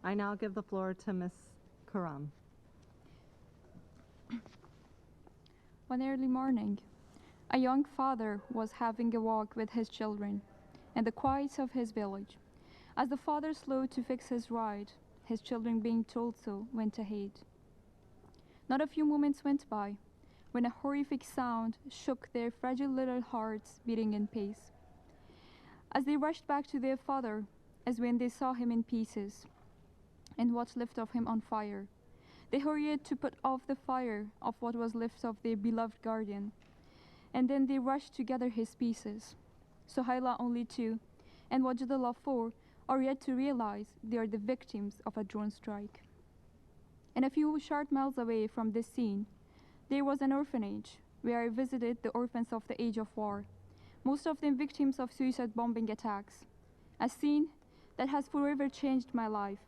I now give the floor to Ms. Karam. One early morning, a young father was having a walk with his children in the quiet of his village. As the father slowed to fix his ride, his children, being told so, went ahead. Not a few moments went by when a horrific sound shook their fragile little hearts beating in pace. As they rushed back to their father, as when they saw him in pieces and what's left of him on fire, they hurried to put off the fire of what was left of their beloved guardian, and then they rushed to gather his pieces. Suhaila, only 2, and Wajidullah, 4, are yet to realize they are the victims of a drone strike. And a few short miles away from this scene, there was an orphanage where I visited the orphans of the age of war, most of them victims of suicide bombing attacks. A scene that has forever changed my life.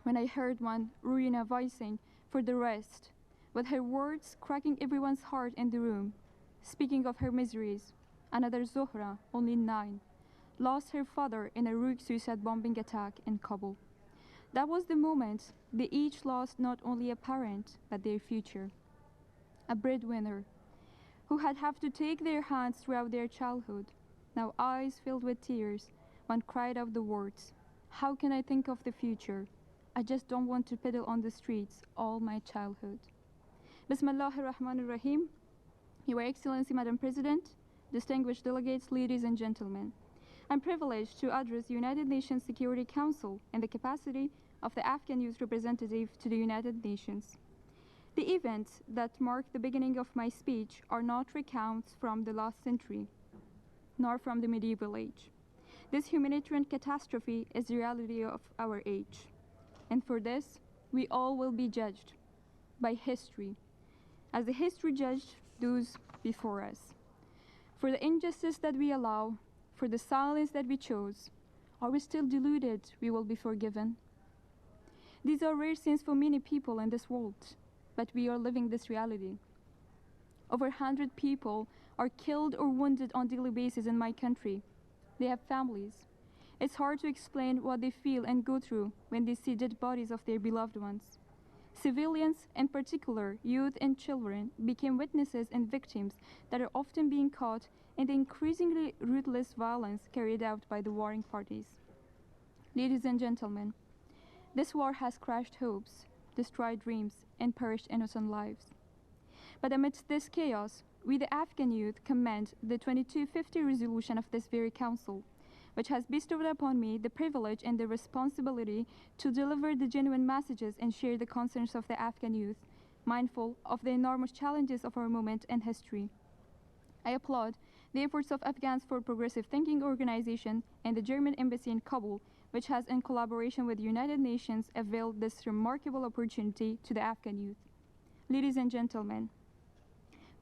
When I heard one, Ruina, voicing for the rest, with her words cracking everyone's heart in the room, speaking of her miseries. Another, Zohra, only 9, lost her father in a rogue suicide bombing attack in Kabul. That was the moment they each lost not only a parent, but their future. A breadwinner who had to take their hands throughout their childhood. Now eyes filled with tears, one cried out the words, "How can I think of the future? I just don't want to pedal on the streets all my childhood." Bismillahir Rahmanir Rahim. Your Excellency, Madam President, distinguished delegates, ladies and gentlemen. I'm privileged to address the United Nations Security Council in the capacity of the Afghan Youth Representative to the United Nations. The events that mark the beginning of my speech are not recounts from the last century, nor from the medieval age. This humanitarian catastrophe is the reality of our age. And for this, we all will be judged by history, as the history judged those before us. For the injustice that we allow, for the silence that we chose, are we still deluded we will be forgiven? These are rare sins for many people in this world, but we are living this reality. Over 100 people are killed or wounded on a daily basis in my country. They have families. It's hard to explain what they feel and go through when they see dead bodies of their beloved ones. Civilians, in particular youth and children, became witnesses and victims that are often being caught in the increasingly ruthless violence carried out by the warring parties. Ladies and gentlemen, this war has crushed hopes, destroyed dreams, and perished innocent lives. But amidst this chaos, we the Afghan youth commend the 2250 resolution of this very council, which has bestowed upon me the privilege and the responsibility to deliver the genuine messages and share the concerns of the Afghan youth, mindful of the enormous challenges of our moment and history. I applaud the efforts of Afghans for Progressive Thinking Organization and the German Embassy in Kabul, which has, in collaboration with the United Nations, availed this remarkable opportunity to the Afghan youth. Ladies and gentlemen,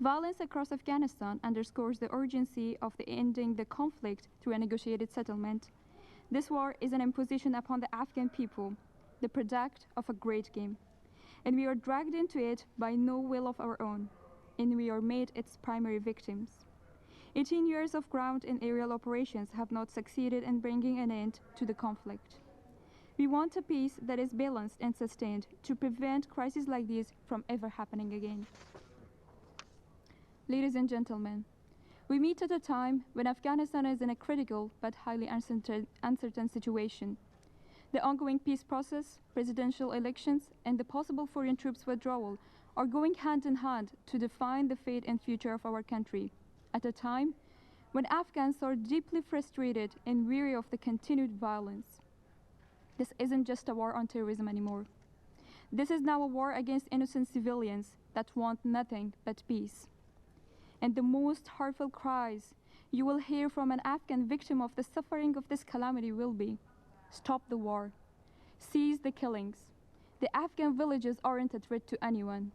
violence across Afghanistan underscores the urgency of ending the conflict through a negotiated settlement. This war is an imposition upon the Afghan people, the product of a great game, and we are dragged into it by no will of our own, and we are made its primary victims. 18 years of ground and aerial operations have not succeeded in bringing an end to the conflict. We want a peace that is balanced and sustained to prevent crises like these from ever happening again. Ladies and gentlemen, we meet at a time when Afghanistan is in a critical but highly uncertain situation. The ongoing peace process, presidential elections, and the possible foreign troops withdrawal are going hand in hand to define the fate and future of our country, at a time when Afghans are deeply frustrated and weary of the continued violence. This isn't just a war on terrorism anymore. This is now a war against innocent civilians that want nothing but peace. And the most heartful cries you will hear from an Afghan victim of the suffering of this calamity will be, "Stop the war. Cease the killings. The Afghan villages aren't a threat to anyone."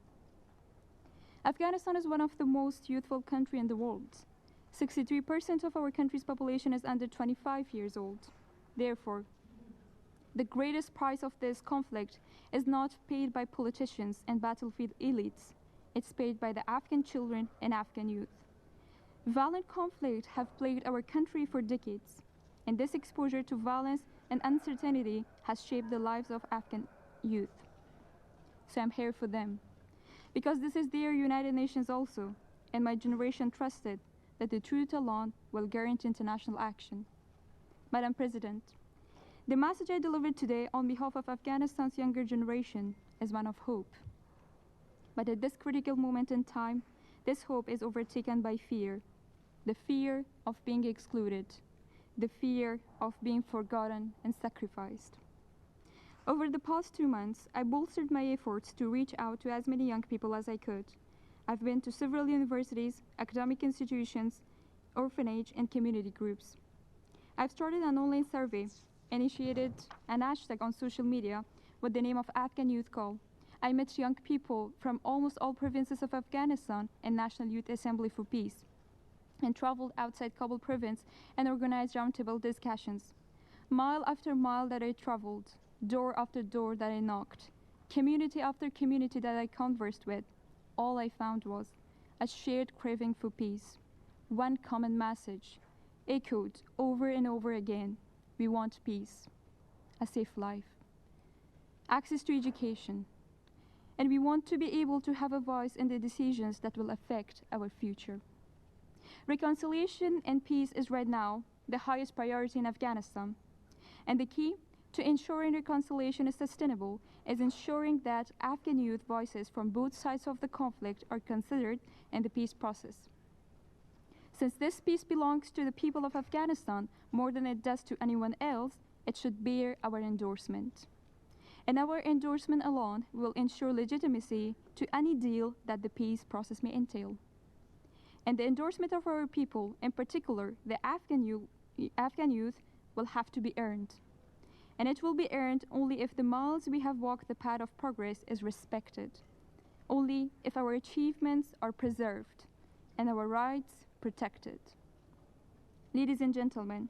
Afghanistan is one of the most youthful countries in the world. 63% of our country's population is under 25 years old. Therefore, the greatest price of this conflict is not paid by politicians and battlefield elites. It's paid by the Afghan children and Afghan youth. Violent conflict have plagued our country for decades, and this exposure to violence and uncertainty has shaped the lives of Afghan youth. So I'm here for them, because this is their United Nations also, and my generation trusted that the truth alone will guarantee international action. Madam President, the message I delivered today on behalf of Afghanistan's younger generation is one of hope. But at this critical moment in time, this hope is overtaken by fear. The fear of being excluded, the fear of being forgotten and sacrificed. Over the past 2 months, I bolstered my efforts to reach out to as many young people as I could. I've been to several universities, academic institutions, orphanage, and community groups. I've started an online survey, initiated an hashtag on social media with the name of Afghan Youth Call. I met young people from almost all provinces of Afghanistan and National Youth Assembly for Peace, and traveled outside Kabul province and organized roundtable discussions. Mile after mile that I traveled, door after door that I knocked, community after community that I conversed with, all I found was a shared craving for peace. One common message, echoed over and over again: we want peace, a safe life, access to education, and we want to be able to have a voice in the decisions that will affect our future. Reconciliation and peace is right now the highest priority in Afghanistan, and the key to ensuring reconciliation is sustainable is ensuring that Afghan youth voices from both sides of the conflict are considered in the peace process. Since this peace belongs to the people of Afghanistan more than it does to anyone else, it should bear our endorsement. And our endorsement alone will ensure legitimacy to any deal that the peace process may entail. And the endorsement of our people, in particular the Afghan youth, will have to be earned. And it will be earned only if the miles we have walked the path of progress is respected, only if our achievements are preserved and our rights protected. Ladies and gentlemen,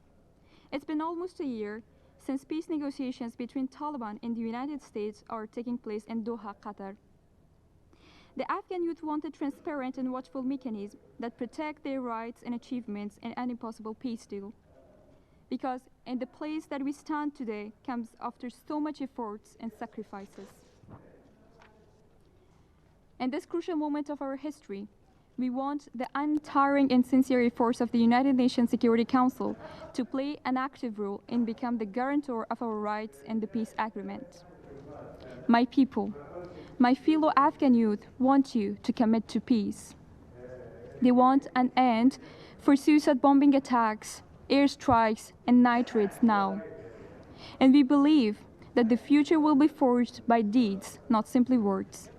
it's been almost a year since peace negotiations between Taliban and the United States are taking place in Doha, Qatar. The Afghan youth want a transparent and watchful mechanism that protect their rights and achievements in any possible peace deal. Because in the place that we stand today comes after so much efforts and sacrifices. In this crucial moment of our history, we want the untiring and sincere efforts of the United Nations Security Council to play an active role and become the guarantor of our rights in the peace agreement. My people, my fellow Afghan youth want you to commit to peace. They want an end for suicide bombing attacks, airstrikes, and night raids now. And we believe that the future will be forged by deeds, not simply words.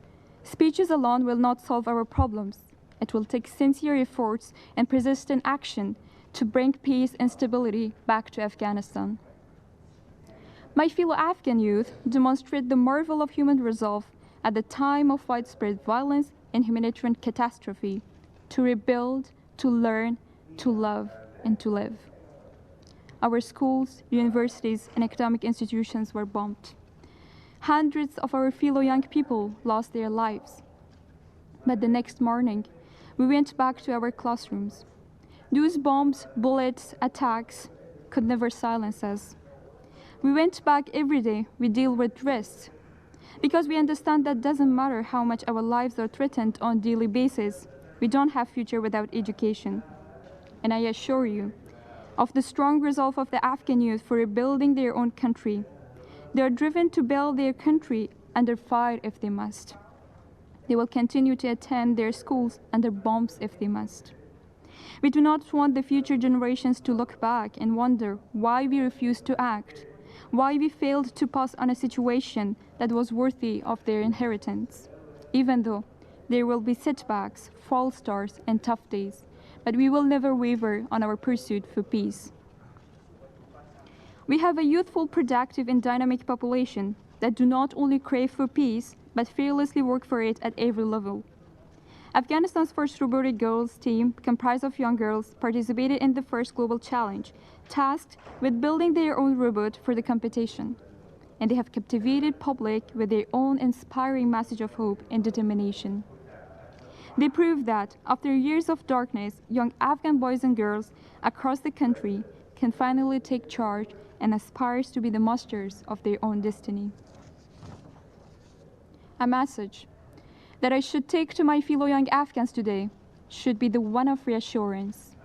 Speeches alone will not solve our problems. It will take sincere efforts and persistent action to bring peace and stability back to Afghanistan. My fellow Afghan youth demonstrate the marvel of human resolve at the time of widespread violence and humanitarian catastrophe to rebuild, to learn, to love, and to live. Our schools, universities, and academic institutions were bombed. Hundreds of our fellow young people lost their lives. But the next morning, we went back to our classrooms. Those bombs, bullets, attacks could never silence us. We went back every day, we deal with risks, because we understand that doesn't matter how much our lives are threatened on a daily basis, we don't have future without education. And I assure you of the strong resolve of the Afghan youth for rebuilding their own country. They are driven to build their country under fire if they must. They will continue to attend their schools under bombs if they must. We do not want the future generations to look back and wonder why we refused to act, why we failed to pass on a situation that was worthy of their inheritance. Even though there will be setbacks, false starts, and tough days, but we will never waver on our pursuit for peace. We have a youthful, productive, and dynamic population that do not only crave for peace, but fearlessly work for it at every level. Afghanistan's first robotic girls team, comprised of young girls, participated in the first global challenge, tasked with building their own robot for the competition. And they have captivated public with their own inspiring message of hope and determination. They prove that, after years of darkness, young Afghan boys and girls across the country can finally take charge and aspires to be the masters of their own destiny. A message that I should take to my fellow young Afghans today should be the one of reassurance,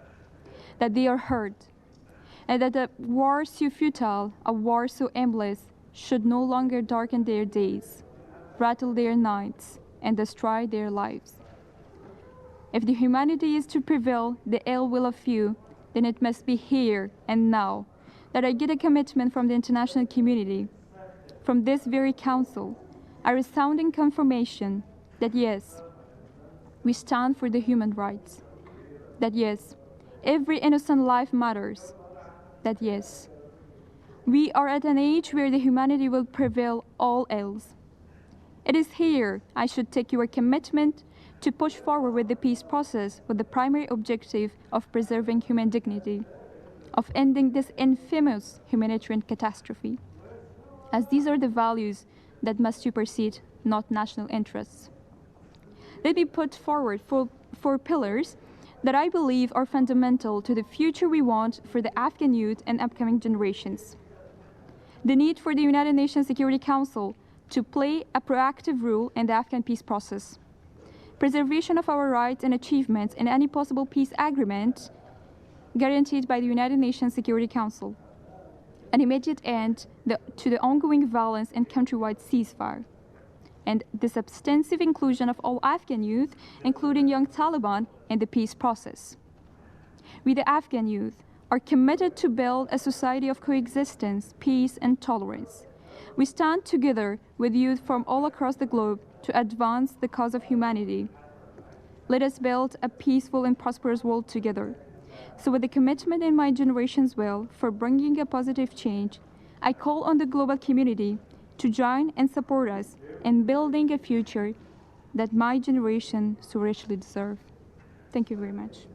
that they are heard, and that a war so futile, a war so aimless, should no longer darken their days, rattle their nights, and destroy their lives. If the humanity is to prevail the ill will of few, then it must be here and now that I get a commitment from the international community, from this very council, a resounding confirmation that yes, we stand for the human rights, that yes, every innocent life matters, that yes, we are at an age where the humanity will prevail all else. It is here I should take your commitment to push forward with the peace process with the primary objective of preserving human dignity, of ending this infamous humanitarian catastrophe, as these are the values that must supersede, not national interests. Let me put forward four pillars that I believe are fundamental to the future we want for the Afghan youth and upcoming generations. The need for the United Nations Security Council to play a proactive role in the Afghan peace process, preservation of our rights and achievements in any possible peace agreement guaranteed by the United Nations Security Council, an immediate end to the ongoing violence and countrywide ceasefire, and the substantive inclusion of all Afghan youth, including young Taliban, in the peace process. We, the Afghan youth, are committed to build a society of coexistence, peace, and tolerance. We stand together with youth from all across the globe to advance the cause of humanity. Let us build a peaceful and prosperous world together. So with the commitment in my generation's will for bringing a positive change, I call on the global community to join and support us in building a future that my generation so richly deserves. Thank you very much.